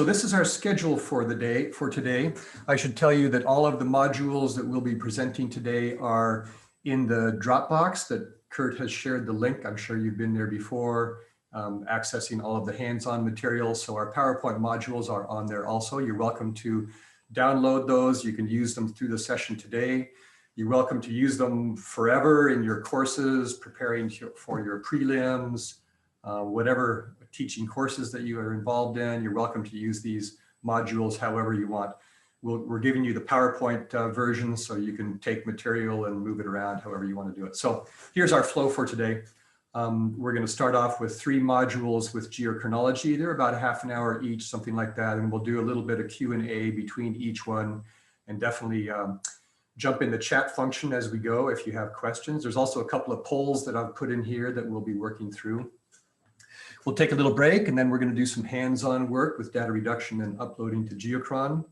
So this is our schedule for today. I should tell you that all of the modules that we'll be presenting today are in the Dropbox that Kurt has shared the link. I'm sure you've been there before, accessing all of the hands-on materials. So our PowerPoint modules are on there also. You're welcome to download those. You can use them through the session today. You're welcome to use them forever in your courses, preparing for your prelims, whatever teaching courses that you are involved in. You're welcome to use these modules however you want. We're giving you the PowerPoint version so you can take material and move it around however you want to do it. So here's our flow for today. We're going to start off with 3 modules with Geochronology. They're about half an hour each, something like that. And we'll do a little bit of Q&A between each one, and definitely jump in the chat function as we go if you have questions. There's also a couple of polls that I've put in here that we'll be working through. We'll take a little break, and then we're going to do some hands-on work with data reduction and uploading to Geochron.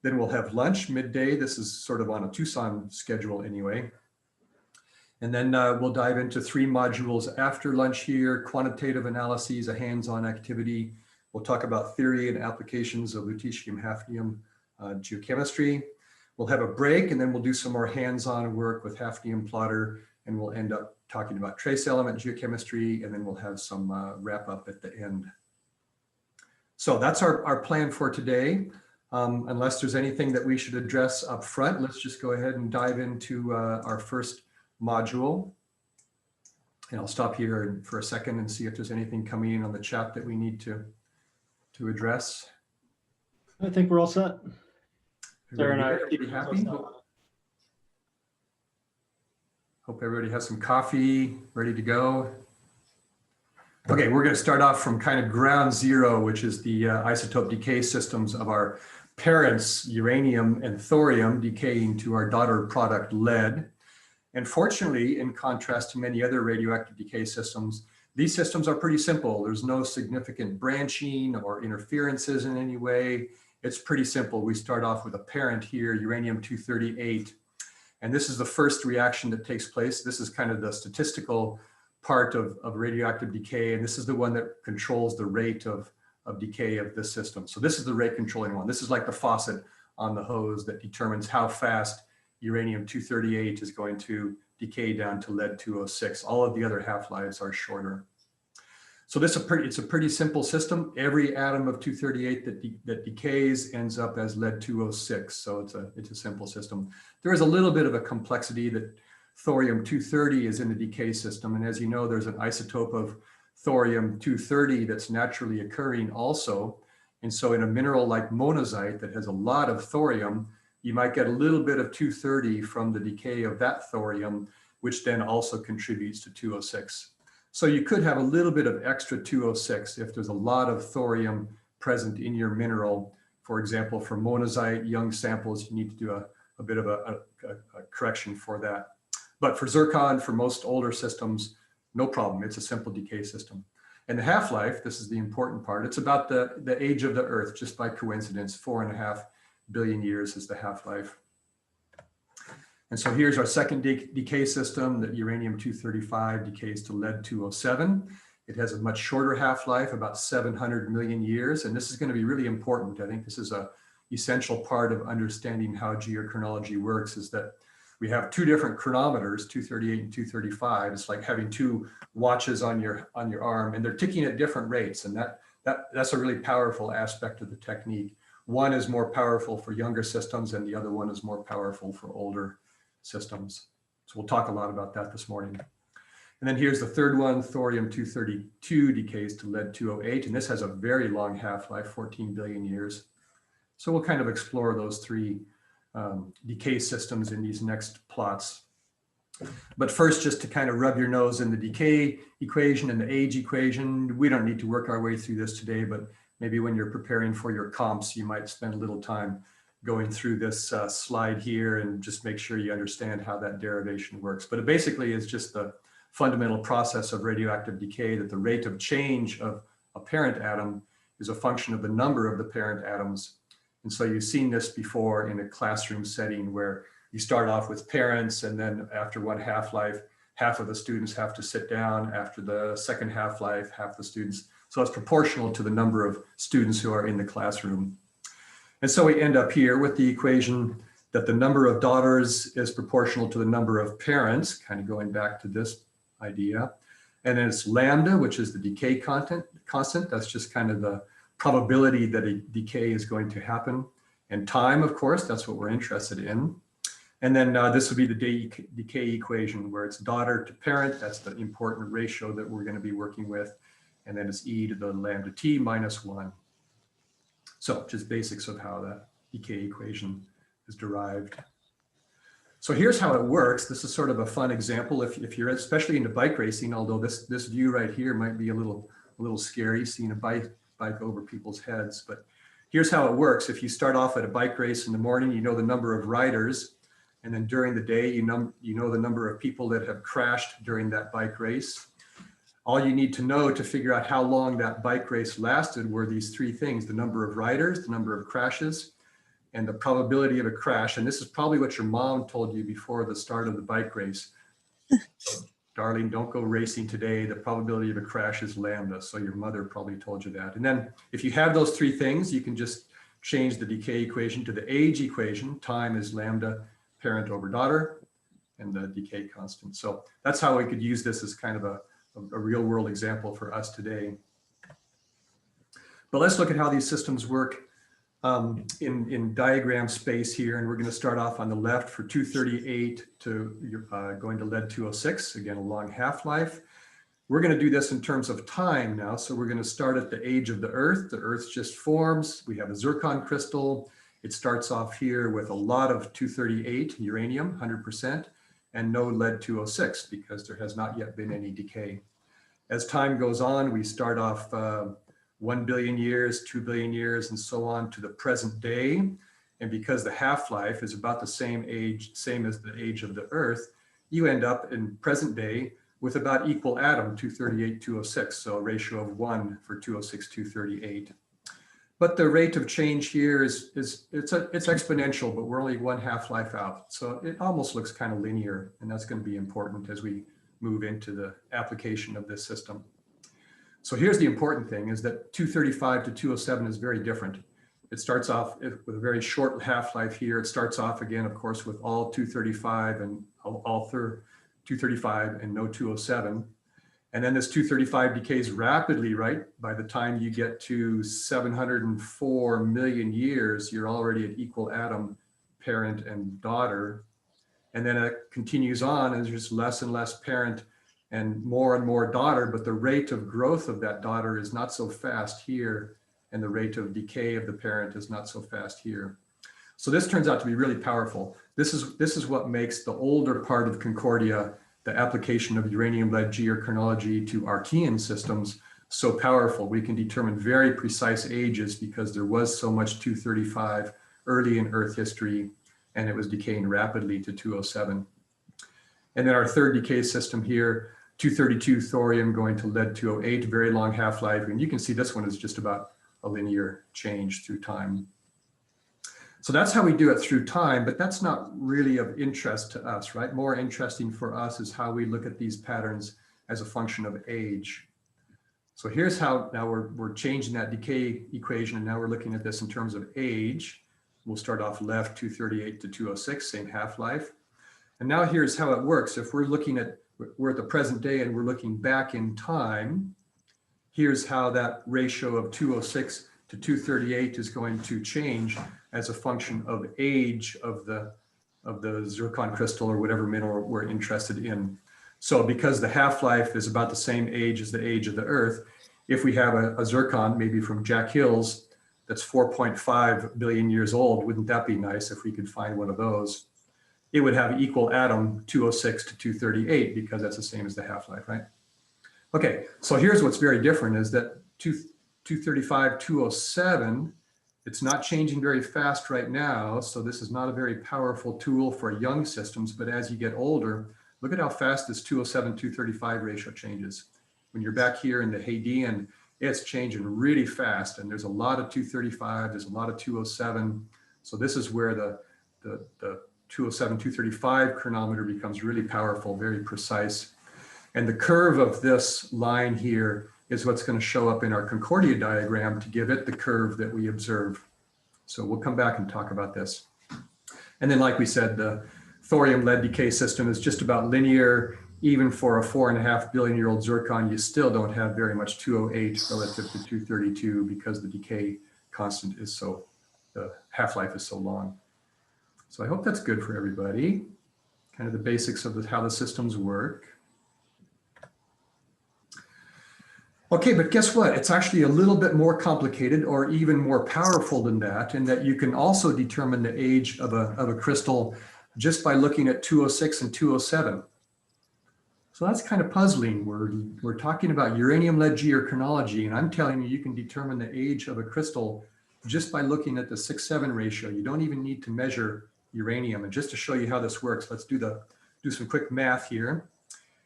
Then we'll have lunch midday. This is sort of on a Tucson schedule anyway. And then we'll dive into 3 modules after lunch here: quantitative analyses, a hands-on activity. We'll talk about theory and applications of lutetium-hafnium geochemistry. We'll have a break, and then we'll do some more hands-on work with hafnium plotter, and we'll end up talking about trace element geochemistry, and then we'll have some wrap up at the end. So that's our plan for today. Unless there's anything that we should address up front, let's just go ahead and dive into our first module. And I'll stop here for a second and see if there's anything coming in on the chat that we need to address. I think we're all set. Sarah and I are pretty happy. Hope everybody has some coffee ready to go. Okay, we're going to start off from kind of ground zero, which is the isotope decay systems of our parents, uranium and thorium, decaying to our daughter product, lead. And fortunately, in contrast to many other radioactive decay systems, these systems are pretty simple. There's no significant branching or interferences in any way. It's pretty simple. We start off with a parent here, uranium-238. And this is the first reaction that takes place. This is kind of the statistical part of radioactive decay. And this is the one that controls the rate of decay of this system. So this is the rate controlling one. This is like the faucet on the hose that determines how fast uranium-238 is going to decay down to lead-206. All of the other half-lives are shorter. So it's a pretty simple system. Every atom of 238 that decays ends up as lead-206. So it's a simple system. There is a little bit of a complexity that thorium-230 is in the decay system. And as you know, there's an isotope of thorium-230 that's naturally occurring also. And so in a mineral like monazite that has a lot of thorium, you might get a little bit of 230 from the decay of that thorium, which then also contributes to 206. So you could have a little bit of extra 206 if there's a lot of thorium present in your mineral. For example, for monazite, young samples, you need to do a bit of a correction for that. But for zircon, for most older systems, no problem. It's a simple decay system. And the half-life, this is the important part, it's about the age of the Earth, just by coincidence. 4.5 billion years is the half-life. And so here's our second decay system, that uranium-235 decays to lead-207. It has a much shorter half-life, about 700 million years. And this is going to be really important. I think this is an essential part of understanding how geochronology works, is that we have 2 different chronometers, 238 and 235. It's like having 2 watches on your arm, and they're ticking at different rates. And that's a really powerful aspect of the technique. One is more powerful for younger systems, and the other one is more powerful for older systems. So we'll talk a lot about that this morning. And then here's the third one, thorium-232 decays to lead-208, and this has a very long half-life, 14 billion years. So we'll kind of explore those 3 decay systems in these next plots. But first, just to kind of rub your nose in the decay equation and the age equation, we don't need to work our way through this today, but maybe when you're preparing for your comps, you might spend a little time going through this slide here and just make sure you understand how that derivation works. But it basically is just the fundamental process of radioactive decay, that the rate of change of a parent atom is a function of the number of the parent atoms. And so you've seen this before in a classroom setting where you start off with parents, and then after one half-life, half of the students have to sit down. After the second half-life, half the students So it's proportional to the number of students who are in the classroom. And so we end up here with the equation that the number of daughters is proportional to the number of parents, kind of going back to this idea. And then it's lambda, which is the decay constant. That's just kind of the probability that a decay is going to happen. And time, of course, that's what we're interested in. And then this would be the decay equation where it's daughter to parent. That's the important ratio that we're going to be working with. And then it's e to the lambda t minus 1. So just basics of how that decay equation is derived. So here's how it works. This is sort of a fun example if you're especially into bike racing, although this view right here might be a little scary, seeing a bike over people's heads. But here's how it works. If you start off at a bike race in the morning, you know the number of riders. And then during the day, you know the number of people that have crashed during that bike race. All you need to know to figure out how long that bike race lasted were these three things: the number of riders, the number of crashes, and the probability of a crash. And this is probably what your mom told you before the start of the bike race. So, darling, don't go racing today. The probability of a crash is lambda. So your mother probably told you that. And then if you have those three things, you can just change the decay equation to the age equation. Time is lambda parent over daughter, and the decay constant. So that's how we could use this as kind of a real world example for us today. But let's look at how these systems work in diagram space here. And we're going to start off on the left for 238 to going to lead 206, again, a long half-life. We're going to do this in terms of time now. So we're going to start at the age of the Earth. The Earth just forms. We have a zircon crystal. It starts off here with a lot of 238 uranium, 100%, and no lead 206 because there has not yet been any decay. As time goes on, we start off 1 billion years, 2 billion years, and so on to the present day. And because the half-life is about the same as the age of the Earth, you end up in present day with about equal atom, 238, 206, so a ratio of 1 for 206, 238. But the rate of change here it's exponential, but we're only one half-life out. So it almost looks kind of linear, and that's going to be important as we move into the application of this system. So here's the important thing is that 235 to 207 is very different. It starts off with a very short half-life here. It starts off again, of course, with all 235 and all 235 and no 207. And then this 235 decays rapidly, right? By the time you get to 704 million years, you're already at equal atom, parent and daughter. And then it continues on and there's just less and less parent and more daughter, but the rate of growth of that daughter is not so fast here. And the rate of decay of the parent is not so fast here. So this turns out to be really powerful. This is what makes the older part of Concordia, the application of uranium-lead geochronology to Archean systems, so powerful. We can determine very precise ages because there was so much 235 early in Earth history, and it was decaying rapidly to 207. And then our third decay system here, 232 thorium going to lead 208, very long half-life. And you can see this one is just about a linear change through time. So that's how we do it through time, but that's not really of interest to us, right? More interesting for us is how we look at these patterns as a function of age. So here's how now we're changing that decay equation, and now we're looking at this in terms of age. We'll start off left 238 to 206, same half-life. And now here's how it works. If we're at the present day and we're looking back in time, here's how that ratio of 206 to 238 is going to change as a function of age of the zircon crystal or whatever mineral we're interested in. So because the half-life is about the same age as the age of the Earth, if we have a zircon, maybe from Jack Hills, that's 4.5 billion years old, wouldn't that be nice if we could find one of those? It would have equal atom 206 to 238 because that's the same as the half-life, right? Okay, so here's what's very different is that 235, 207, it's not changing very fast right now. So this is not a very powerful tool for young systems, but as you get older, look at how fast this 207, 235 ratio changes. When you're back here in the Hadean, it's changing really fast. And there's a lot of 235, there's a lot of 207. So this is where the 207, 235 chronometer becomes really powerful, very precise. And the curve of this line here is what's going to show up in our concordia diagram to give it the curve that we observe. So we'll come back and talk about this. And then, like we said, the thorium lead decay system is just about linear. Even for a 4.5 billion-year-old zircon, you still don't have very much 208 relative to 232 because the decay constant is so, the half-life is so long. So I hope that's good for everybody. Kind of the basics of how the systems work. Okay, but guess what? It's actually a little bit more complicated or even more powerful than that, in that you can also determine the age of a crystal just by looking at 206 and 207. So that's kind of puzzling. We're talking about uranium-lead geochronology, and I'm telling you, you can determine the age of a crystal just by looking at the 6-7 ratio. You don't even need to measure uranium. And just to show you how this works, let's do some quick math here.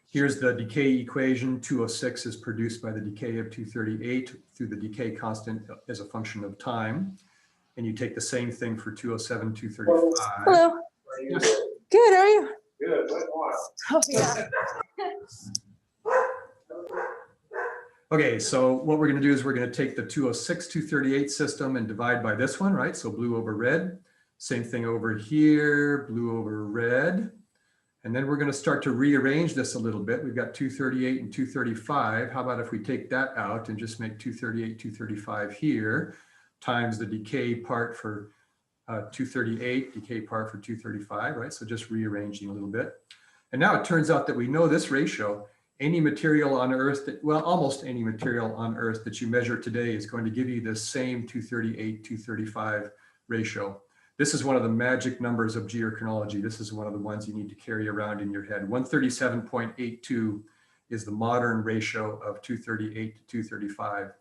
Here's the decay equation. 206 is produced by the decay of 238 through the decay constant as a function of time. And you take the same thing for 207, 235. Hello. Yes. Good, are you? Good. Oh, yeah. Okay, so what we're going to do is we're going to take the 206, 238 system and divide by this one, right? So blue over red. Same thing over here, blue over red. And then we're going to start to rearrange this a little bit. We've got 238 and 235. How about if we take that out and just make 238, 235 here, times the decay part for 238, decay part for 235, right? So just rearranging a little bit. And now it turns out that we know this ratio. Any material on Earth, well, almost any material on Earth that you measure today is going to give you the same 238, 235 ratio. This is one of the magic numbers of geochronology. This is one of the ones you need to carry around in your head. 137.82 is the modern ratio of 238 to 235.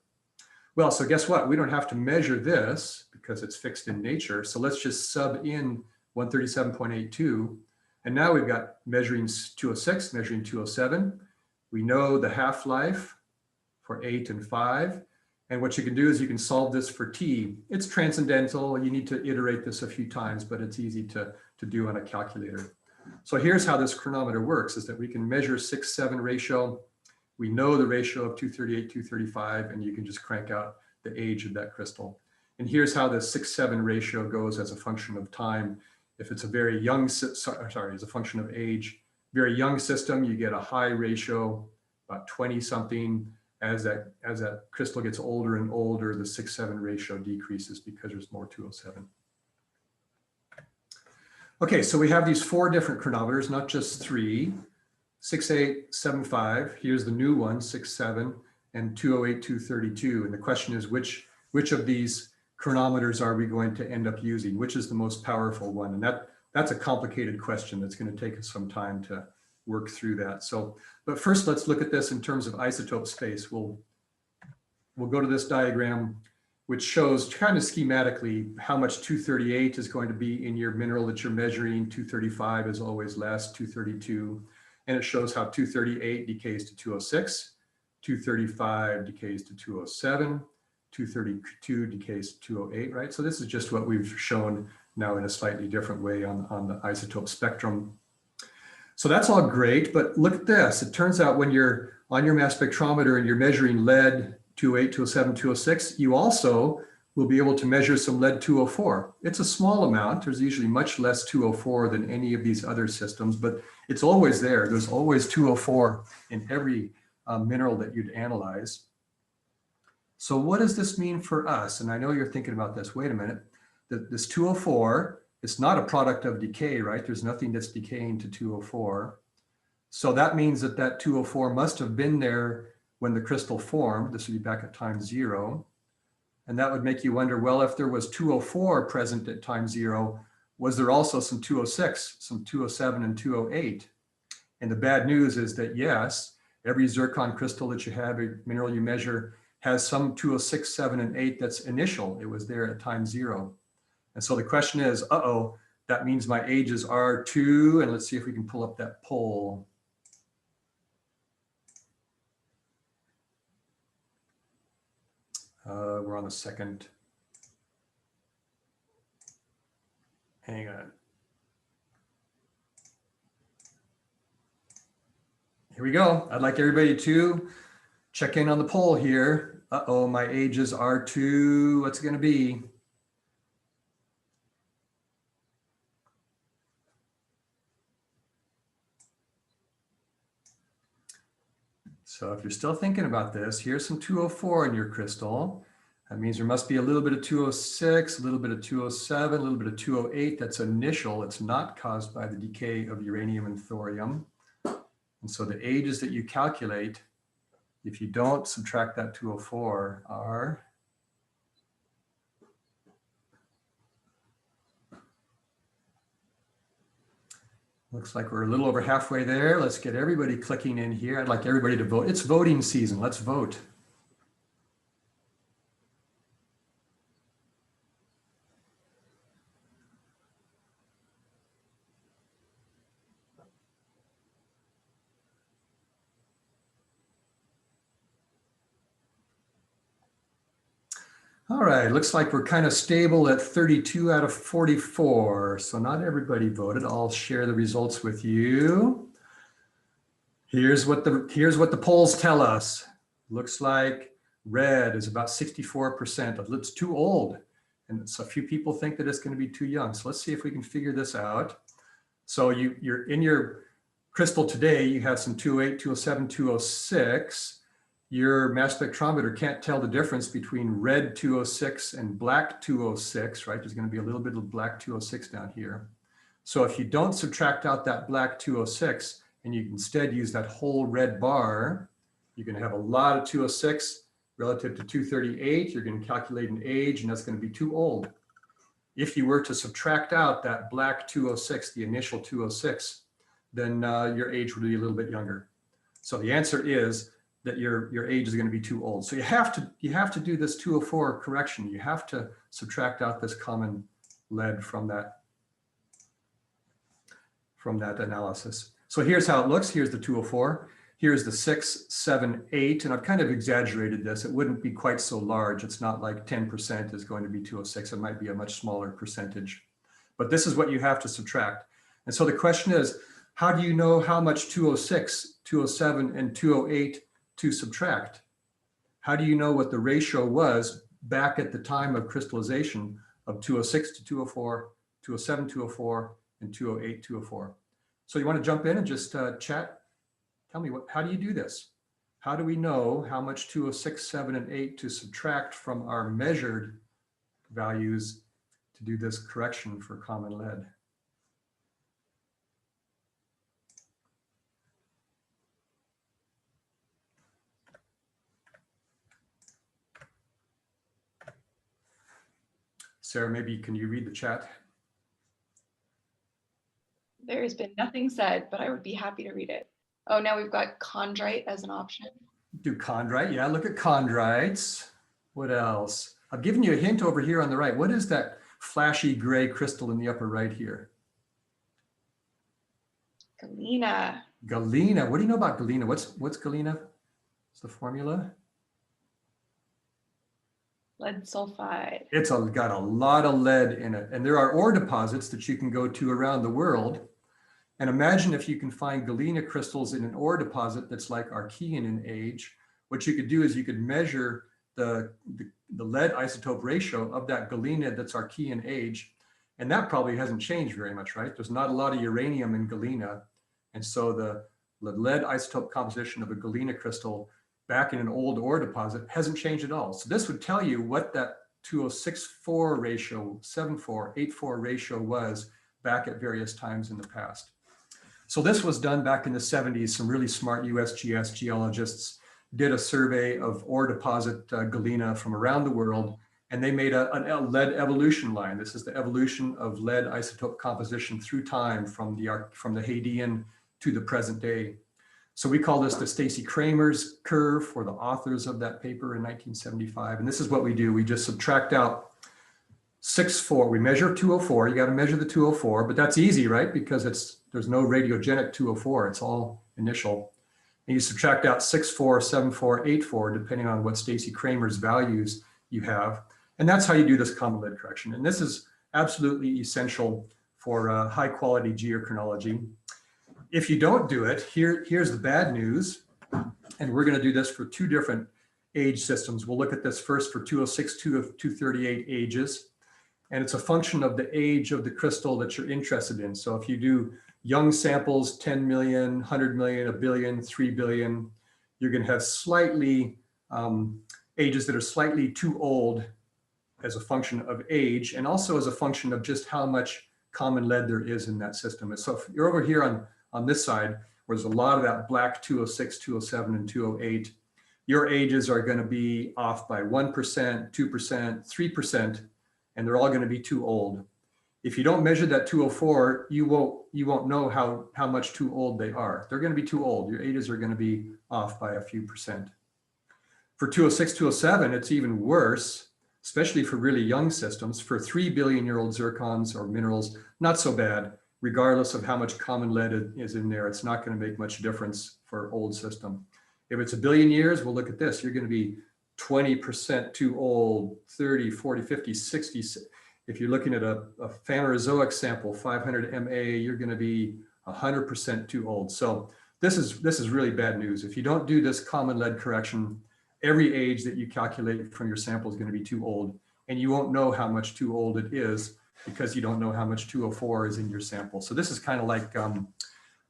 Well, so guess what? We don't have to measure this because it's fixed in nature. So let's just sub in 137.82. And now we've got measuring 206, measuring 207. We know the half-life for 8 and 5. And what you can do is you can solve this for T. It's transcendental. You need to iterate this a few times, but it's easy to do on a calculator. So here's how this chronometer works, is that we can measure 6-7 ratio. We know the ratio of 238, 235, and you can just crank out the age of that crystal. And here's how the 6-7 ratio goes as a function of time. If it's a very young, as a function of age, very young system, you get a high ratio, about 20 something. As that crystal gets older and older, the 6-7 ratio decreases because there's more 207. Okay, so we have these 4 different chronometers, not just 3. 68, 75, here's the new one, 67, and 208, 232. And the question is, which of these chronometers are we going to end up using? Which is the most powerful one? And that's a complicated question that's going to take us some time to work through that. So, but first let's look at this in terms of isotope space. We'll go to this diagram, which shows kind of schematically how much 238 is going to be in your mineral that you're measuring. 235 is always less, 232. And it shows how 238 decays to 206, 235 decays to 207, 232 decays to 208, right? So this is just what we've shown now in a slightly different way on the isotope spectrum. So that's all great, but look at this. It turns out when you're on your mass spectrometer and you're measuring lead 208, 207, 206, you also will be able to measure some lead 204. It's a small amount. There's usually much less 204 than any of these other systems, but it's always there. There's always 204 in every mineral that you'd analyze. So what does this mean for us? And I know you're thinking about this. Wait a minute. This 204, it's not a product of decay, right? There's nothing that's decaying to 204. So that means that 204 must have been there when the crystal formed. This would be back at time 0. And that would make you wonder, well, if there was 204 present at time 0, was there also some 206, some 207 and 208? And the bad news is that yes, every zircon crystal that you have, every mineral you measure, has some 206, 7, and 8 that's initial. It was there at time 0. And so the question is, uh-oh, that means my ages are 2. And let's see if we can pull up that poll. We're on the second. Hang on. Here we go. I'd like everybody to check in on the poll here. Uh-oh, my ages are too, what's it going to be? So if you're still thinking about this, here's some 204 in your crystal. That means there must be a little bit of 206, a little bit of 207, a little bit of 208. That's initial. It's not caused by the decay of uranium and thorium. And so the ages that you calculate, if you don't subtract that 204, are looks like we're a little over halfway there. Let's get everybody clicking in here. I'd like everybody to vote. It's voting season. Let's vote. All right, looks like we're kind of stable at 32 out of 44. So not everybody voted. I'll share the results with you. Here's what the polls tell us. Looks like red is about 64%. It's too old. And so a few people think that it's going to be too young. So let's see if we can figure this out. So you're in your crystal today, you have some 208, 207, 206. Your mass spectrometer can't tell the difference between red 206 and black 206, right? There's going to be a little bit of black 206 down here. So if you don't subtract out that black 206 and you instead use that whole red bar, you're going to have a lot of 206 relative to 238. You're going to calculate an age, and that's going to be too old. If you were to subtract out that black 206, the initial 206, then your age would be a little bit younger. So the answer is that your age is going to be too old. So you have to do this 204 correction. You have to subtract out this common lead from that analysis. So here's how it looks. Here's the 204. Here's the 6, 7, 8, and I've kind of exaggerated this. It wouldn't be quite so large. It's not like 10% is going to be 206. It might be a much smaller percentage. But this is what you have to subtract. And so the question is, how do you know how much 206, 207, and 208 to subtract? How do you know what the ratio was back at the time of crystallization of 206 to 204, 207, 204, and 208, 204? So you want to jump in and just chat? Tell me, how do you do this? How do we know how much 206, 7, and 8 to subtract from our measured values to do this correction for common lead? Sarah, maybe can you read the chat? There has been nothing said, but I would be happy to read it. Oh, now we've got chondrite as an option. Do chondrite, yeah, look at chondrites. What else? I've given you a hint over here on the right. What is that flashy gray crystal in the upper right here? Galena. Galena, what do you know about galena? What's galena? What's the formula? Lead sulfide. It's got a lot of lead in it. And there are ore deposits that you can go to around the world. And imagine if you can find galena crystals in an ore deposit that's like Archean in age. What you could do is you could measure the lead isotope ratio of that galena that's Archean age. And that probably hasn't changed very much, right? There's not a lot of uranium in galena. And so the lead isotope composition of a galena crystal back in an old ore deposit hasn't changed at all. So this would tell you what that 2064 ratio, 74, 84 ratio was back at various times in the past. So this was done back in the 70s. Some really smart USGS geologists did a survey of ore deposit galena from around the world, and they made a lead evolution line. This is the evolution of lead isotope composition through time from the Hadean to the present day. So we call this the Stacy-Kramer's curve for the authors of that paper in 1975. And this is what we do. We just subtract out 6,4. We measure 204. You got to measure the 204, but that's easy, right? Because there's no radiogenic 204. It's all initial. And you subtract out 6,4, 7,4, 8,4, depending on what Stacy-Kramer's values you have. And that's how you do this common lead correction. And this is absolutely essential for high quality geochronology. If you don't do it, here's the bad news. And we're going to do this for two different age systems. We'll look at this first for 206 to 238 ages. And it's a function of the age of the crystal that you're interested in. So if you do young samples, 10 million, 100 million, a billion, 3 billion, you're going to have slightly ages that are slightly too old as a function of age, and also as a function of just how much common lead there is in that system. And so if you're over here on this side, where there's a lot of that black 206, 207, and 208, your ages are going to be off by 1%, 2%, 3%, and they're all going to be too old. If you don't measure that 204, you won't know how much too old they are. They're going to be too old. Your ages are going to be off by a few percent. For 206, 207, it's even worse, especially for really young systems. For 3 billion-year-old zircons or minerals, not so bad. Regardless of how much common lead is in there, it's not going to make much difference for old system. If it's a billion years, we'll look at this. You're going to be 20% too old, 30, 40, 50, 60. If you're looking at a Phanerozoic sample, 500 MA, you're going to be 100% too old. So this is really bad news. If you don't do this common lead correction, every age that you calculate from your sample is going to be too old, and you won't know how much too old it is because you don't know how much 204 is in your sample. So this is kind of like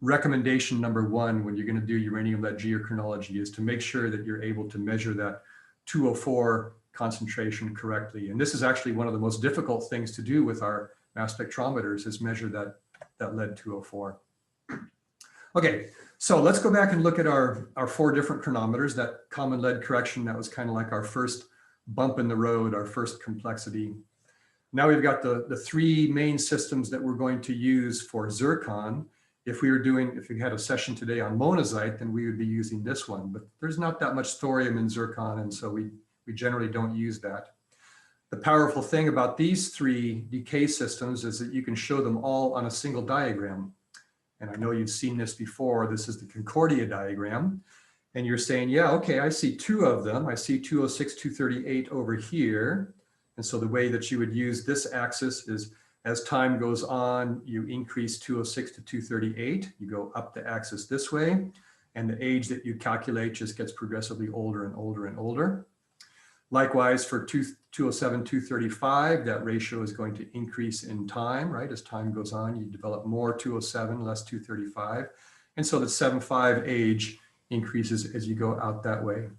recommendation number one when you're going to do uranium lead geochronology, is to make sure that you're able to measure that 204 concentration correctly. And this is actually one of the most difficult things to do with our mass spectrometers, is measure that lead 204. Okay, so let's go back and look at our 4 different chronometers. That common lead correction, that was kind of like our first bump in the road, our first complexity. Now we've got the 3 main systems that we're going to use for zircon. If we had a session today on monazite, then we would be using this one, but there's not that much thorium in zircon, and so we generally don't use that. The powerful thing about these 3 decay systems is that you can show them all on a single diagram. And I know you've seen this before. This is the concordia diagram. And you're saying, yeah, okay, I see 2 of them. I see 206, 238 over here. And so the way that you would use this axis is, as time goes on, you increase 206 to 238. You go up the axis this way, and the age that you calculate just gets progressively older and older and older. Likewise, for 207, 235, that ratio is going to increase in time, right? As time goes on, you develop more 207, less 235. And so the 7.5 age increases as you go out that way.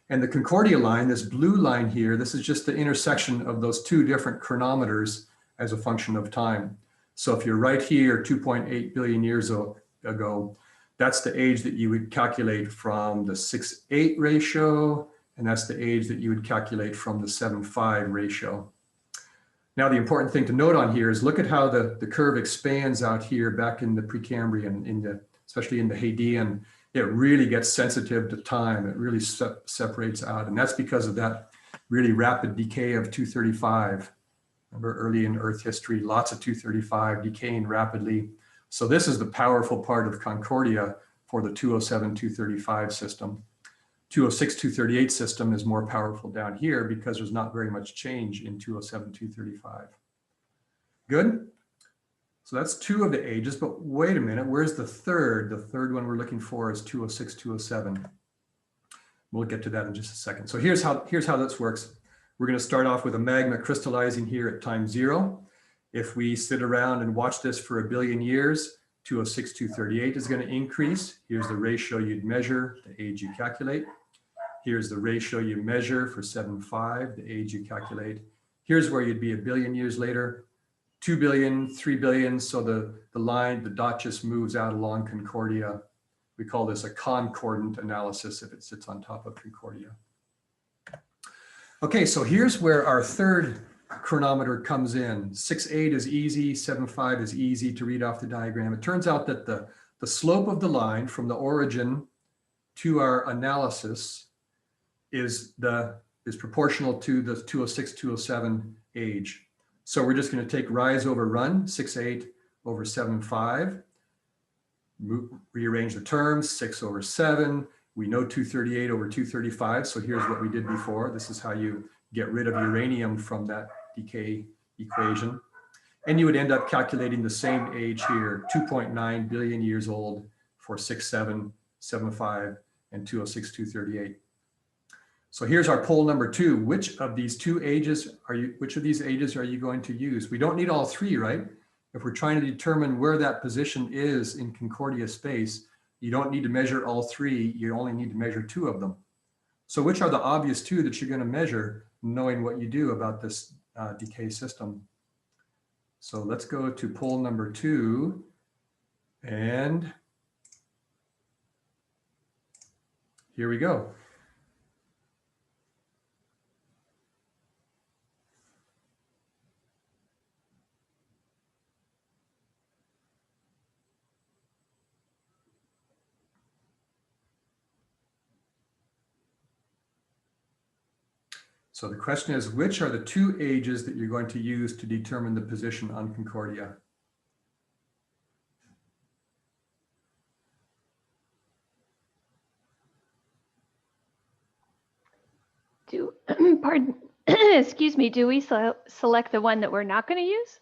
And the concordia line, this blue line here, this is just the intersection of those 2 different chronometers as a function of time. So if you're right here, 2.8 billion years ago, that's the age that you would calculate from the 6:8 ratio, and that's the age that you would calculate from the 7.5 ratio. Now, the important thing to note on here is look at how the curve expands out here back in the Precambrian, especially in the Hadean. It really gets sensitive to time. It really separates out, and that's because of that really rapid decay of 235. Remember, early in Earth history, lots of 235 decaying rapidly. So this is the powerful part of concordia for the 207, 235 system. 206, 238 system is more powerful down here because there's not very much change in 207, 235. Good? So that's 2 of the ages, but wait a minute, where's the third? The third one we're looking for is 206, 207. We'll get to that in just a second. So here's how this works. We're going to start off with a magma crystallizing here at time 0. If we sit around and watch this for a billion years, 206, 238 is going to increase. Here's the ratio you'd measure, the age you calculate. Here's the ratio you measure for 7.5, the age you calculate. Here's where you'd be a billion years later, 2 billion, 3 billion. So the dot just moves out along concordia. We call this a concordant analysis if it sits on top of concordia. Okay, so here's where our third chronometer comes in. 6.8 is easy, 7.5 is easy to read off the diagram. It turns out that the slope of the line from the origin to our analysis is proportional to the 206, 207 age. So we're just going to take rise over run, 6.8 over 7.5, rearrange the terms, 6 over 7. We know 238 over 235, so here's what we did before. This is how you get rid of uranium from that decay equation. And you would end up calculating the same age here, 2.9 billion years old for 6.7, 7.5, and 206, 238. So here's our poll number 2. Which of these ages are you going to use? We don't need all 3, right? If we're trying to determine where that position is in concordia space, you don't need to measure all 3, you only need to measure 2 of them. So which are the obvious 2 that you're going to measure, knowing what you do about this decay system? So let's go to poll number 2, and here we go. So the question is, which are the 2 ages that you're going to use to determine the position on concordia? Pardon, excuse me, do we select the one that we're not going to use?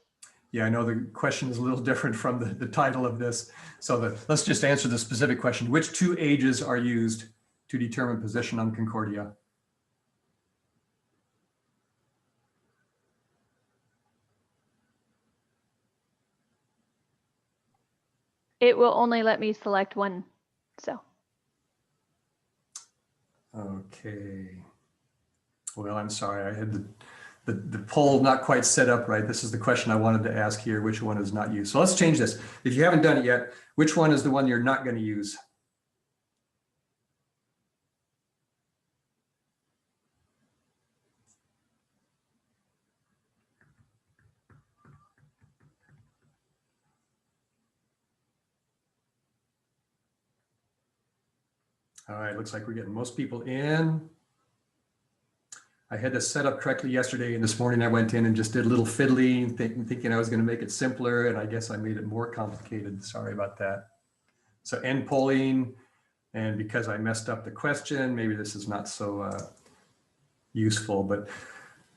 Yeah, I know the question is a little different from the title of this. So let's just answer the specific question. Which 2 ages are used to determine position on concordia? It will only let me select one, so. Okay. Well, I'm sorry, I had the poll not quite set up right. This is the question I wanted to ask here. Which one is not used? So let's change this. If you haven't done it yet, which one is the one you're not going to use? All right, looks like we're getting most people in. I had this set up correctly yesterday, and this morning I went in and just did a little fiddly, thinking I was going to make it simpler, and I guess I made it more complicated. Sorry about that. So end polling, and because I messed up the question, maybe this is not so useful, but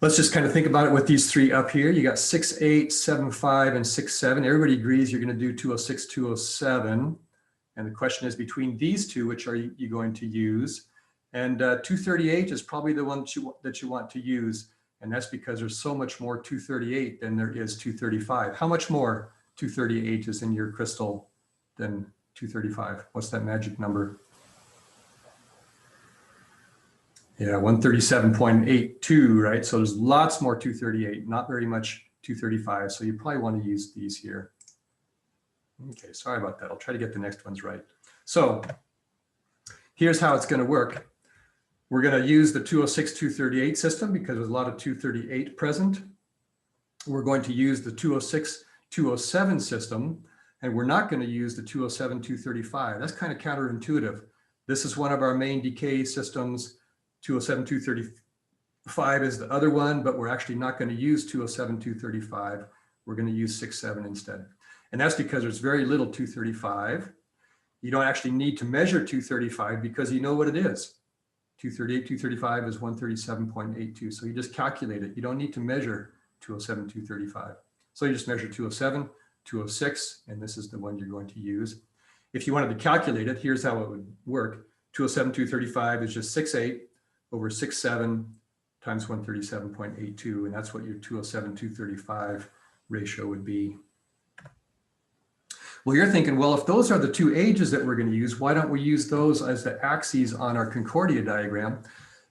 let's just kind of think about it with these 3 up here. You got 6, 8, 7, 5, and 6, 7. Everybody agrees you're going to do 206, 207. And the question is, between these 2, which are you going to use? And 238 is probably the one that you want to use. And that's because there's so much more 238 than there is 235. How much more 238 is in your crystal than 235? What's that magic number? Yeah, 137.82, right? So there's lots more 238, not very much 235. So you probably want to use these here. Okay, sorry about that. I'll try to get the next ones right. So here's how it's going to work. We're going to use the 206, 238 system because there's a lot of 238 present. We're going to use the 206, 207 system, and we're not going to use the 207, 235. That's kind of counterintuitive. This is one of our main decay systems. 207, 235 is the other one, but we're actually not going to use 207, 235. We're going to use 6, 7 instead. And that's because there's very little 235. You don't actually need to measure 235 because you know what it is. 238, 235 is 137.82. So you just calculate it. You don't need to measure 207, 235. So you just measure 207, 206, and this is the one you're going to use. If you wanted to calculate it, here's how it would work. 207, 235 is just 6.8 over 6.7 times 137.82. And that's what your 207, 235 ratio would be. Well, you're thinking, well, if those are the 2 ages that we're going to use, why don't we use those as the axes on our concordia diagram?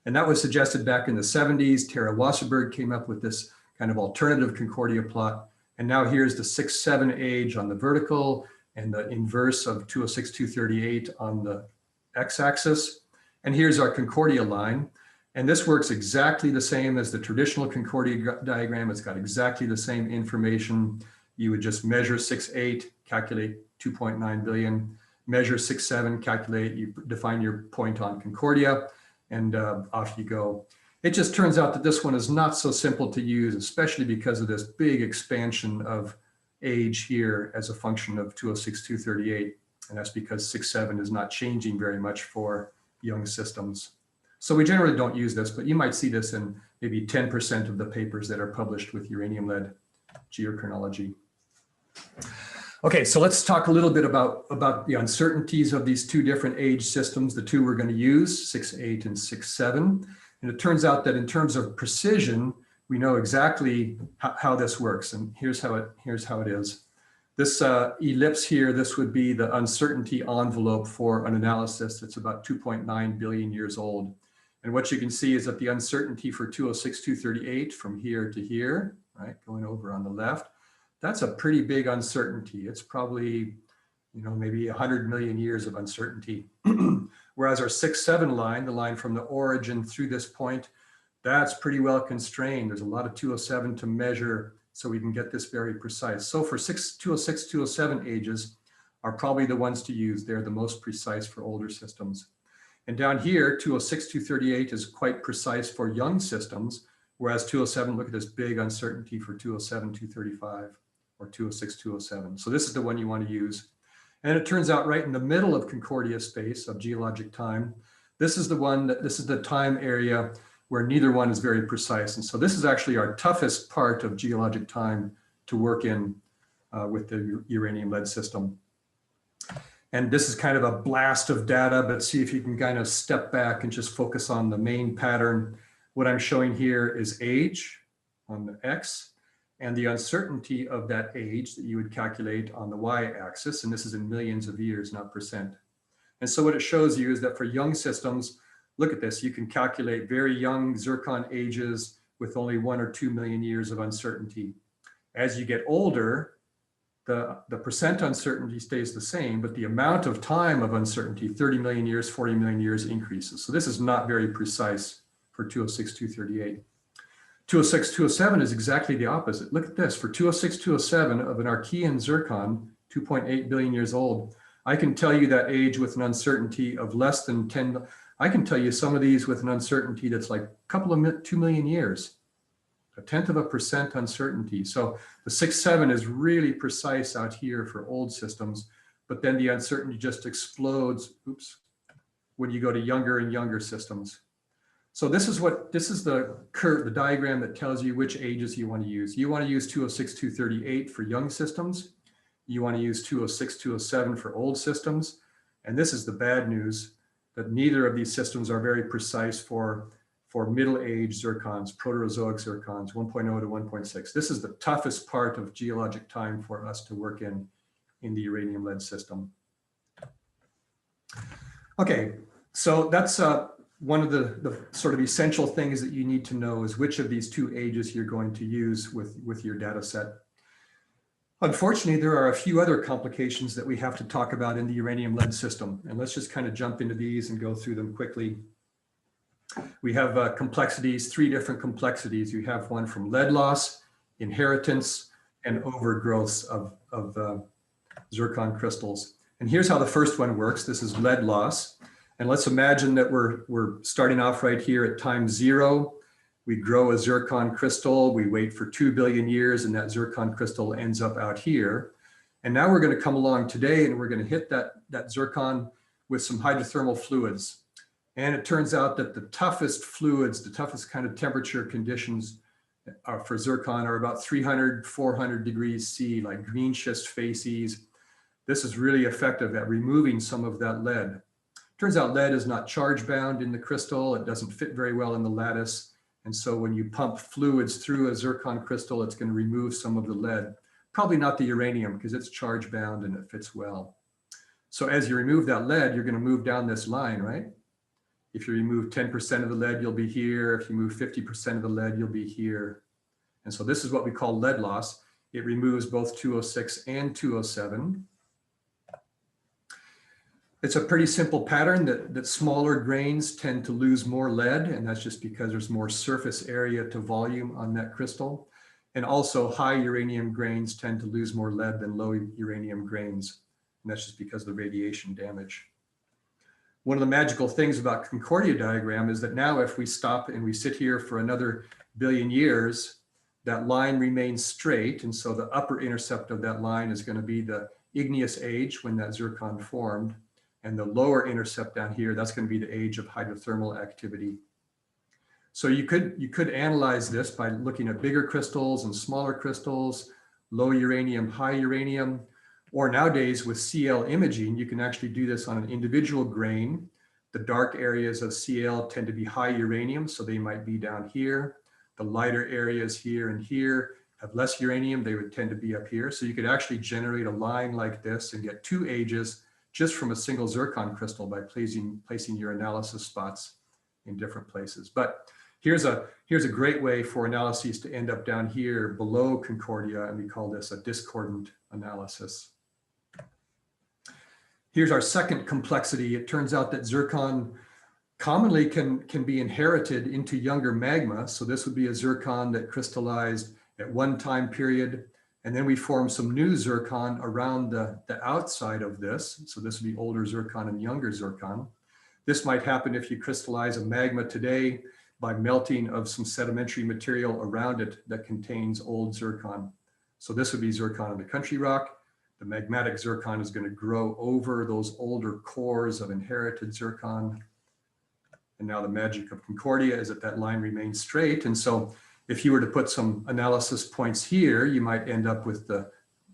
And that was suggested back in the 70s. Terra-Wasserburg came up with this kind of alternative concordia plot. And now here's the 6, 7 age on the vertical and the inverse of 206, 238 on the x-axis. And here's our concordia line. And this works exactly the same as the traditional concordia diagram. It's got exactly the same information. You would just measure 6, 8, calculate 2.9 billion, measure 6, 7, calculate, you define your point on concordia, and off you go. It just turns out that this one is not so simple to use, especially because of this big expansion of age here as a function of 206, 238. And that's because 6, 7 is not changing very much for young systems. So we generally don't use this, but you might see this in maybe 10% of the papers that are published with uranium-lead geochronology. Okay, so let's talk a little bit about the uncertainties of these two different age systems, the two we're going to use, 6-8 and 6-7. And it turns out that in terms of precision, we know exactly how this works. And here's how it is. This ellipse here, this would be the uncertainty envelope for an analysis that's about 2.9 billion years old. And what you can see is that the uncertainty for 206-238 from here to here, right, going over on the left, that's a pretty big uncertainty. It's probably, maybe 100 million years of uncertainty. Whereas our 6-7 line, the line from the origin through this point, that's pretty well constrained. There's a lot of 207 to measure, so we can get this very precise. So for 206, 207 ages are probably the ones to use. They're the most precise for older systems. And down here, 206, 238 is quite precise for young systems, whereas 207, look at this big uncertainty for 207, 235. Or 206, 207. So this is the one you want to use. And it turns out right in the middle of Concordia space of geologic time, this is the time area where neither one is very precise. And so this is actually our toughest part of geologic time to work in with the uranium lead system. And this is kind of a blast of data, but see if you can kind of step back and just focus on the main pattern. What I'm showing here is age on the X, and the uncertainty of that age that you would calculate on the y-axis, and this is in millions of years, not percent. And so what it shows you is that for young systems, look at this, you can calculate very young zircon ages with only 1 or 2 million years of uncertainty. As you get older, the percent uncertainty stays the same, but the amount of time of uncertainty, 30 million years, 40 million years, increases. So this is not very precise for 206, 238. 206, 207 is exactly the opposite. Look at this. For 206, 207 of an Archean zircon, 2.8 billion years old, I can tell you that age with an uncertainty of less than 10. I can tell you some of these with an uncertainty that's like 2 million years, 0.1% uncertainty. So the 6-7 is really precise out here for old systems, but then the uncertainty just explodes, when you go to younger and younger systems. So this is the curve, the diagram that tells you which ages you want to use. You want to use 206, 238 for young systems. You want to use 206, 207 for old systems. And this is the bad news, that neither of these systems are very precise for middle-aged zircons, Proterozoic zircons, 1.0 to 1.6. This is the toughest part of geologic time for us to work in the uranium lead system. Okay, so that's one of the sort of essential things that you need to know is which of these two ages you're going to use with your data set. Unfortunately, there are a few other complications that we have to talk about in the uranium lead system. And let's just kind of jump into these and go through them quickly. We have complexities, 3 different complexities. You have one from lead loss, inheritance, and overgrowths of zircon crystals. And here's how the first one works. This is lead loss. And let's imagine that we're starting off right here at time 0. We grow a zircon crystal, we wait for 2 billion years, and that zircon crystal ends up out here. And now we're going to come along today and we're going to hit that zircon with some hydrothermal fluids. And it turns out that the toughest fluids, the toughest kind of temperature conditions for zircon are about 300, 400 degrees C, like green schist facies. This is really effective at removing some of that lead. Turns out lead is not charge bound in the crystal. It doesn't fit very well in the lattice. And so when you pump fluids through a zircon crystal, it's going to remove some of the lead. Probably not the uranium because it's charge bound and it fits well. So as you remove that lead, you're going to move down this line, right? If you remove 10% of the lead, you'll be here. If you move 50% of the lead, you'll be here. And so this is what we call lead loss. It removes both 206 and 207. It's a pretty simple pattern that smaller grains tend to lose more lead, and that's just because there's more surface area to volume on that crystal. And also high uranium grains tend to lose more lead than low uranium grains, and that's just because of the radiation damage. One of the magical things about Concordia diagram is that now if we stop and we sit here for another billion years, that line remains straight, and so the upper intercept of that line is going to be the igneous age when that zircon formed. And the lower intercept down here, that's going to be the age of hydrothermal activity. So you could analyze this by looking at bigger crystals and smaller crystals, low uranium, high uranium, Or nowadays with CL imaging, you can actually do this on an individual grain. The dark areas of CL tend to be high uranium, so they might be down here. The lighter areas here and here have less uranium, they would tend to be up here. So you could actually generate a line like this and get 2 ages just from a single zircon crystal by placing your analysis spots in different places. But here's a great way for analyses to end up down here below concordia, and we call this a discordant analysis. Here's our second complexity. It turns out that zircon commonly can be inherited into younger magma. So this would be a zircon that crystallized at one time period, and then we form some new zircon around the outside of this. So this would be older zircon and younger zircon. This might happen if you crystallize a magma today by melting of some sedimentary material around it that contains old zircon. So this would be zircon in the country rock. The magmatic zircon is going to grow over those older cores of inherited zircon. And now the magic of concordia is that that line remains straight. And so if you were to put some analysis points here, you might end up with the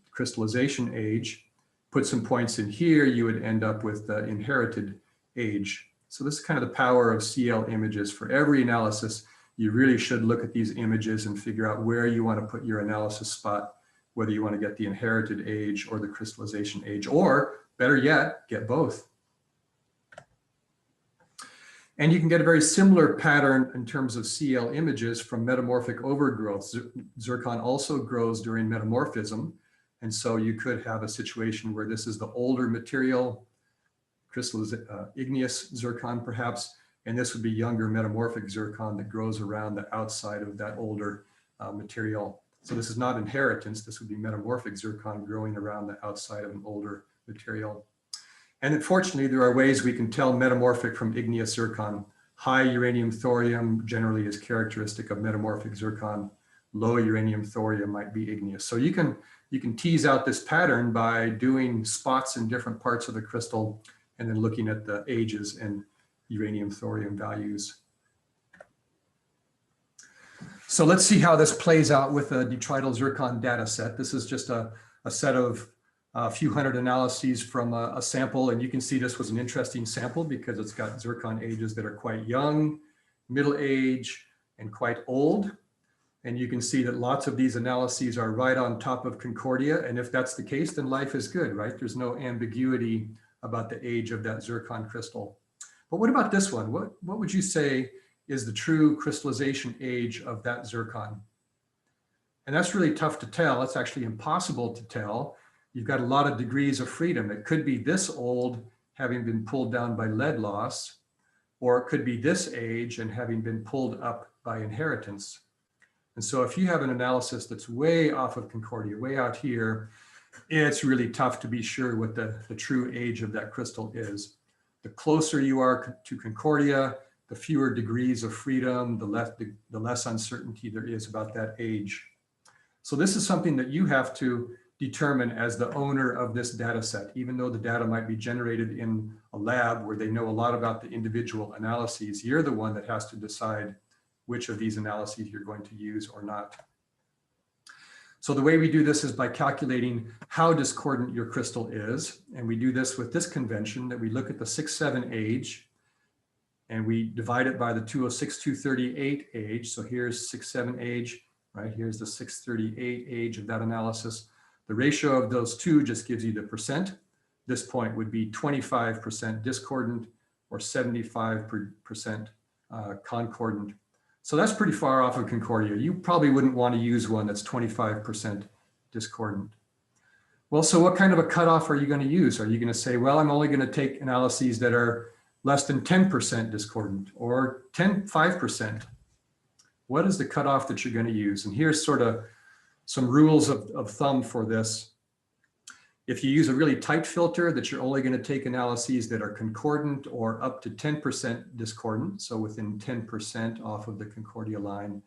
crystallization age. Put some points in here, you would end up with the inherited age. So this is kind of the power of CL images. For every analysis, you really should look at these images and figure out where you want to put your analysis spot, whether you want to get the inherited age or the crystallization age, or better yet, get both. And you can get a very similar pattern in terms of CL images from metamorphic overgrowths. Zircon also grows during metamorphism. And so you could have a situation where this is the older material, igneous zircon perhaps, and this would be younger metamorphic zircon that grows around the outside of that older material. So this is not inheritance, this would be metamorphic zircon growing around the outside of an older material. And unfortunately, there are ways we can tell metamorphic from igneous zircon. High uranium thorium generally is characteristic of metamorphic zircon. Low uranium thorium might be igneous. So you can tease out this pattern by doing spots in different parts of the crystal and then looking at the ages and uranium thorium values. So let's see how this plays out with a detrital zircon data set. This is just a set of a few hundred analyses from a sample, and you can see this was an interesting sample because it's got zircon ages that are quite young, middle age, and quite old. And you can see that lots of these analyses are right on top of concordia, and if that's the case, then life is good, right? There's no ambiguity about the age of that zircon crystal. But what about this one? What would you say is the true crystallization age of that zircon? And that's really tough to tell. It's actually impossible to tell. You've got a lot of degrees of freedom. It could be this old, having been pulled down by lead loss, or it could be this age and having been pulled up by inheritance. And so if you have an analysis that's way off of concordia, way out here, it's really tough to be sure what the true age of that crystal is. The closer you are to concordia, the fewer degrees of freedom, the less uncertainty there is about that age. So this is something that you have to determine as the owner of this data set, even though the data might be generated in a lab where they know a lot about the individual analyses. You're the one that has to decide which of these analyses you're going to use or not. So the way we do this is by calculating how discordant your crystal is. And we do this with this convention that we look at the 6-7 age and we divide it by the 206-238 age. So here's 6-7 age, right? Here's the 638 age of that analysis. The ratio of those two just gives you the percent. This point would be 25% discordant or 75% concordant. So that's pretty far off of concordia. You probably wouldn't want to use one that's 25% discordant. Well, so what kind of a cutoff are you going to use? Are you going to say, well, I'm only going to take analyses that are less than 10% discordant or 5%? What is the cutoff that you're going to use? And here's sort of some rules of thumb for this. If you use a really tight filter, that you're only going to take analyses that are concordant or up to 10% discordant, so within 10% off of the concordia line.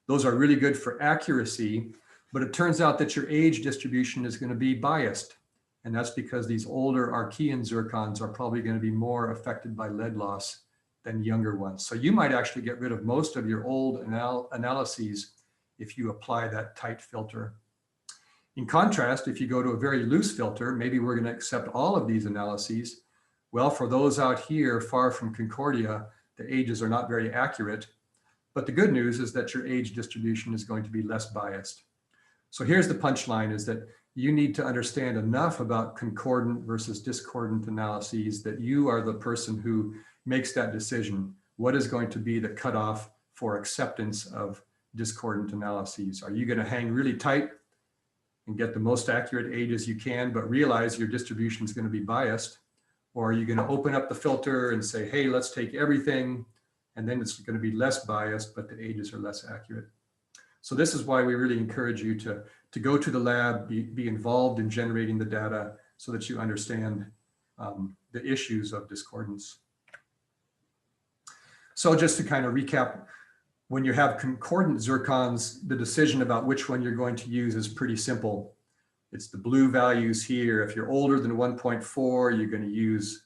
Those are really good for accuracy, but it turns out that your age distribution is going to be biased. And that's because these older Archean zircons are probably going to be more affected by lead loss than younger ones. So you might actually get rid of most of your old analyses if you apply that tight filter. In contrast, if you go to a very loose filter, maybe we're going to accept all of these analyses. Well, for those out here far from concordia, the ages are not very accurate. But the good news is that your age distribution is going to be less biased. So here's the punchline, is that you need to understand enough about concordant versus discordant analyses that you are the person who makes that decision. What is going to be the cutoff for acceptance of discordant analyses? Are you going to hang really tight and get the most accurate ages you can, but realize your distribution is going to be biased? Or are you going to open up the filter and say, hey, let's take everything, and then it's going to be less biased, but the ages are less accurate? So this is why we really encourage you to go to the lab, be involved in generating the data so that you understand the issues of discordance. So just to kind of recap, when you have concordant zircons, the decision about which one you're going to use is pretty simple. It's the blue values here. If you're older than 1.4, you're going to use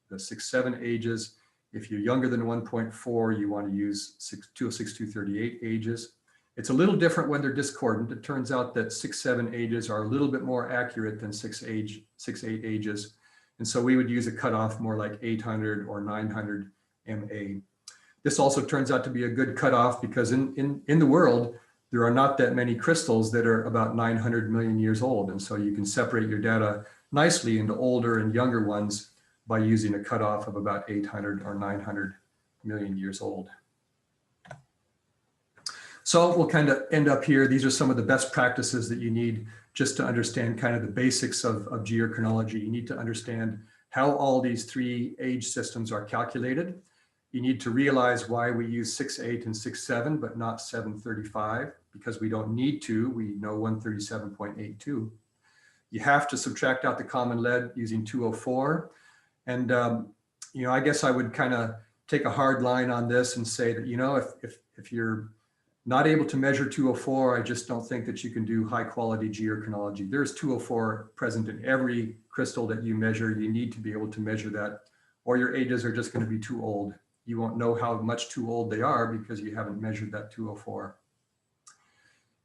the 6-7 ages. If you're younger than 1.4, you want to use 206-238 ages. It's a little different when they're discordant. It turns out that 6-7 ages are a little bit more accurate than 6-8 ages. And so we would use a cutoff more like 800 or 900 MA. This also turns out to be a good cutoff because in the world, there are not that many crystals that are about 900 million years old. And so you can separate your data nicely into older and younger ones by using a cutoff of about 800 or 900 million years old. So we'll kind of end up here. These are some of the best practices that you need just to understand kind of the basics of geochronology. You need to understand how all these three age systems are calculated. You need to realize why we use 6-8 and 6-7, but not 7-35, because we don't need to. We know 137.82. You have to subtract out the common lead using 204. And, I guess I would kind of take a hard line on this and say that, if you're not able to measure 204, I just don't think that you can do high quality geochronology. There's 204 present in every crystal that you measure. You need to be able to measure that, or your ages are just going to be too old. You won't know how much too old they are because you haven't measured that 204.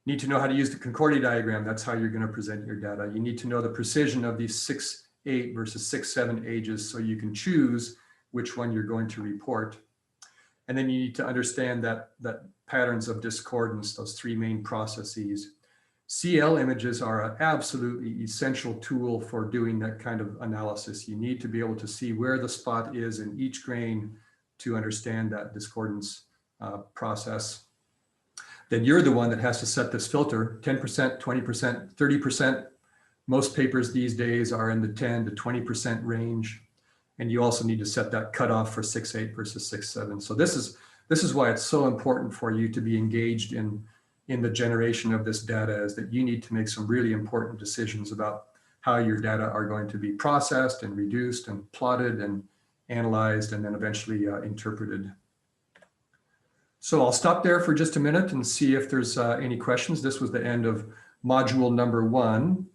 You need to know how to use the concordia diagram. That's how you're going to present your data. You need to know the precision of these 6-8 versus 6-7 ages so you can choose which one you're going to report. And then you need to understand that patterns of discordance, those three main processes. CL images are an absolutely essential tool for doing that kind of analysis. You need to be able to see where the spot is in each grain to understand that discordance process. Then you're the one that has to set this filter, 10%, 20%, 30%. Most papers these days are in the 10 to 20% range. And you also need to set that cutoff for 6-8 versus 6-7. So this is why it's so important for you to be engaged in the generation of this data, is that you need to make some really important decisions about how your data are going to be processed and reduced and plotted and analyzed and then eventually interpreted. So I'll stop there for just a minute and see if there's any questions. This was the end of module number 1.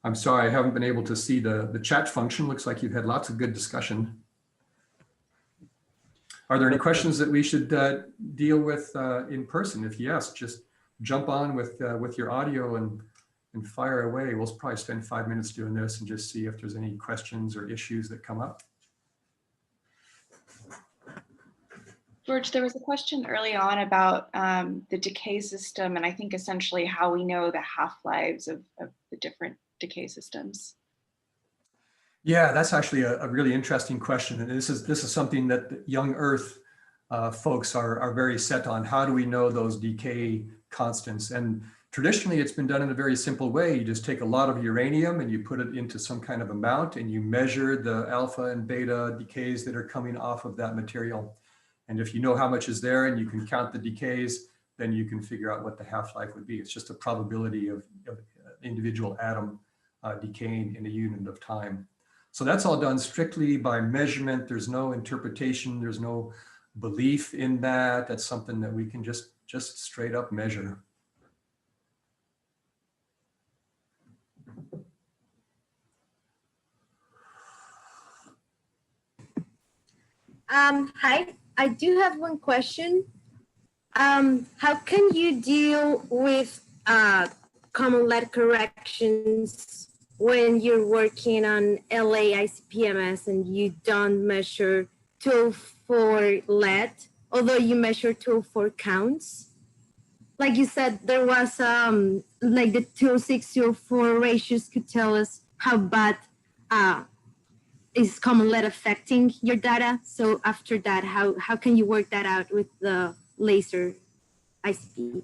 I'm sorry, I haven't been able to see the chat function. Looks like you've had lots of good discussion. Are there any questions that we should deal with in person? If yes, just jump on with your audio and fire away. We'll probably spend 5 minutes doing this and just see if there's any questions or issues that come up. George, there was a question early on about the decay system, and I think essentially how we know the half-lives of the different decay systems. Yeah, that's actually a really interesting question. And this is something that the young Earth folks are very set on. How do we know those decay constants? And traditionally, it's been done in a very simple way. You just take a lot of uranium and you put it into some kind of amount and you measure the alpha and beta decays that are coming off of that material. And if you know how much is there and you can count the decays, then you can figure out what the half-life would be. It's just a probability of individual atom decaying in a unit of time. So that's all done strictly by measurement. There's no interpretation. There's no belief in that. That's something that we can just straight up measure. Hi, I do have one question. How can you deal with common lead corrections when you're working on LA ICP-MS and you don't measure 204 lead, although you measure 204 counts? Like you said, there was like the 206, 204 ratios could tell us how bad is common lead affecting your data. So after that, how can you work that out with the laser ICP?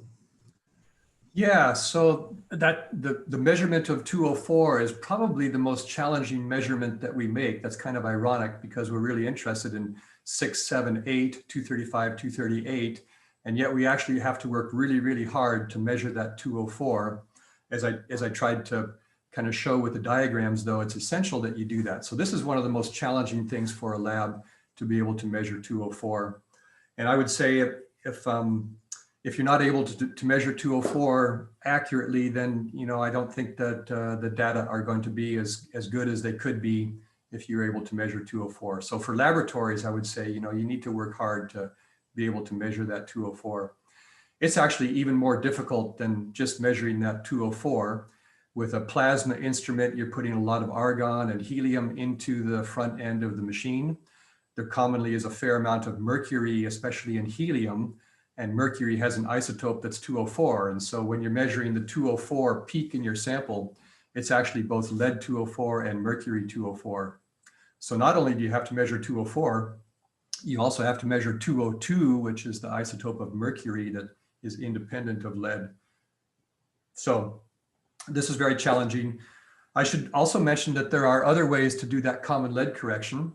Yeah, so that the measurement of 204 is probably the most challenging measurement that we make. That's kind of ironic because we're really interested in 6, 7, 8, 235, 238, and yet we actually have to work really, really hard to measure that 204. As I tried to kind of show with the diagrams, though, it's essential that you do that. So this is one of the most challenging things for a lab, to be able to measure 204. And I would say if you're not able to measure 204 accurately, then I don't think that the data are going to be as good as they could be if you're able to measure 204. So for laboratories, I would say you need to work hard to be able to measure that 204. It's actually even more difficult than just measuring that 204. With a plasma instrument, you're putting a lot of argon and helium into the front end of the machine. There commonly is a fair amount of mercury, especially in helium, and mercury has an isotope that's 204. And so when you're measuring the 204 peak in your sample, it's actually both lead 204 and mercury 204. So not only do you have to measure 204, you also have to measure 202, which is the isotope of mercury that is independent of lead. So this is very challenging. I should also mention that there are other ways to do that common lead correction.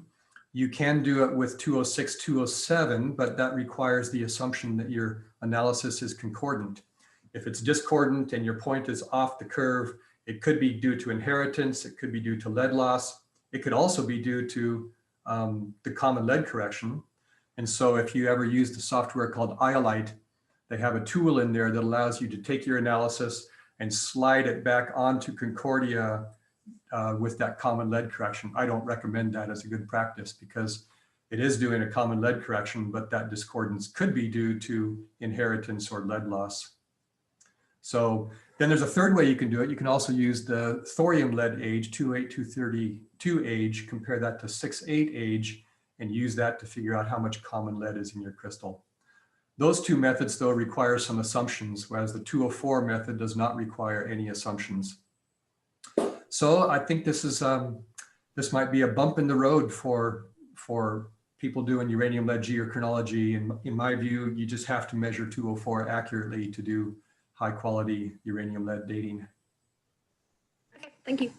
You can do it with 206, 207, but that requires the assumption that your analysis is concordant. If it's discordant and your point is off the curve, it could be due to inheritance, it could be due to lead loss, it could also be due to the common lead correction. And so if you ever use the software called Iolite, they have a tool in there that allows you to take your analysis and slide it back onto Concordia with that common lead correction. I don't recommend that as a good practice because it is doing a common lead correction, but that discordance could be due to inheritance or lead loss. So then there's a third way you can do it. You can also use the thorium lead age, 28232 age, compare that to 68 age, and use that to figure out how much common lead is in your crystal. Those two methods, though, require some assumptions, whereas the 204 method does not require any assumptions. So I think this is this might be a bump in the road for people doing uranium lead geochronology. And in my view, you just have to measure 204 accurately to do high quality uranium lead dating. Okay, thank you.